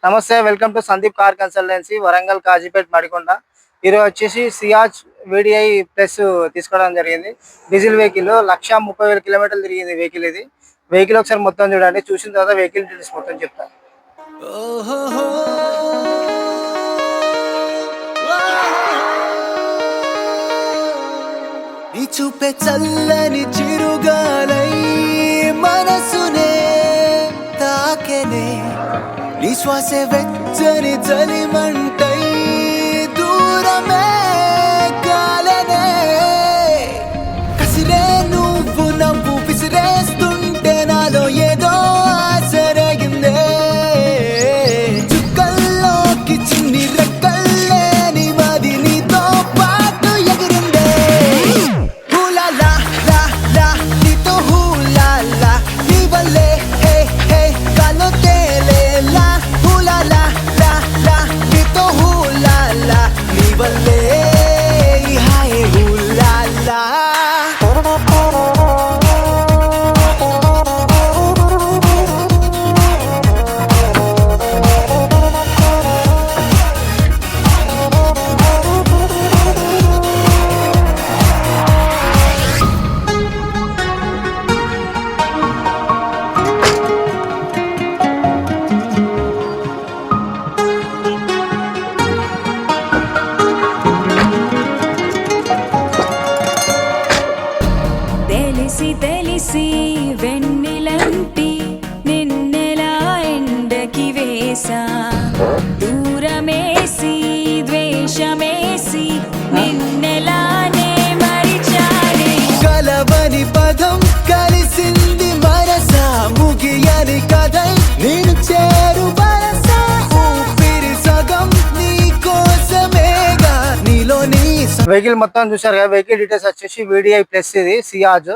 నమస్తే, welcome to Sandeep car consultancy, Warangal, Kazipet, Madikonda. ఈరోజు వచ్చేసి సియాజ్ VDI ప్లస్ తీసుకోవడం జరిగింది. డీజిల్ వెహికల్ 1,30,000 కిలోమీటర్లు తిరిగింది వెహికల్. ఇది వెహికల్ ఒకసారి మొత్తం చూడండి, చూసిన తర్వాత వెహికల్ డీటెయిల్స్ మొత్తం చెప్తాను. చూపే చల్లని చిరుగాలై మనసునే తాకెనే, నీ శ్వాసే వెచ్చని చలిమంటై దూరమే కాలనే. కసిరే నువ్వు నవ్వు విసిరేస్తుంటే నాలో ఏదో ఆశరగిందే. చుక్కల్లోకి చిన్ని రెక్కల్లే నీ మది నీతో పాటు ఎగిరిందే. హూలాలా లా లా నీతో హూలాలా నీ వల్లే హే హే కాలో తేలేలా. హూలాలా లా లా నీతో హూలాలా నీ వల్లే హాయ్ హూలాలా. తెలిసి తెలిసి వెన్నెలంటి నిన్నెలా ఎండకి వేసా, దూరమేసి ద్వేషమేసి నిన్నెలానే మరిచాడే. కలవని పదం కలిసింది మనసా, ముగియని కథై నేను చేరు వరసా. ఊపిరి సగం నీ కోసమేగా నీలో నీ. వెహికల్ మొత్తం చూసారు కదా. వెహికల్ డీటెయిల్స్ వచ్చేసి VDI ప్లస్, ఇది సియాజ్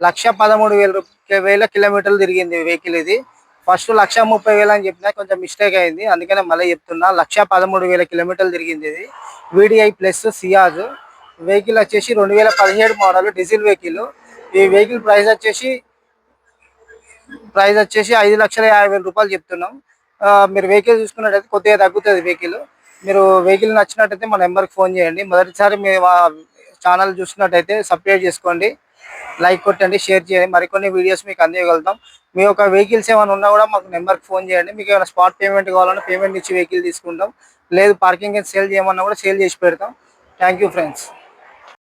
1,13,000 కిలోమీటర్లు తిరిగింది వెహికల్. ఇది ఫస్ట్ 1,30,000 అని చెప్పినా కొంచెం మిస్టేక్ అయింది, అందుకనే మళ్ళీ చెప్తున్నా. 1,13,000 కిలోమీటర్లు తిరిగింది ఇది VDI ప్లస్ సియాజ్. వెహికల్ వచ్చేసి 2017 మోడల్ డీజిల్ వెహికల్. ఈ వెహికల్ ప్రైస్ వచ్చేసి 5,50,000 రూపాయలు చెప్తున్నాం. మీరు వెహికల్ చూసుకున్నట్టయితే కొద్దిగా తగ్గుతుంది వెహికల్. మీరు వెహికల్ నచ్చినట్టయితే మా నెంబర్కి ఫోన్ చేయండి. మొదటిసారి మీ ఛానల్ చూసినట్టయితే సబ్స్క్రైబ్ చేసుకోండి, లైక్ కొట్టండి, షేర్ చేయండి. మరికొన్ని వీడియోస్ మీకు అందించగలుగుతాం. మీ యొక్క వెహికల్స్ ఏమైనా ఉన్నా కూడా మాకు నెంబర్కి ఫోన్ చేయండి. మీకు ఏమైనా స్పాట్ పేమెంట్ కావాలన్నా పేమెంట్ ఇచ్చి వెహికల్ తీసుకుంటాం. లేదు పార్కింగ్ సేల్ చేయమన్నా కూడా సేల్ చేసి పెడతాం. Thank you friends.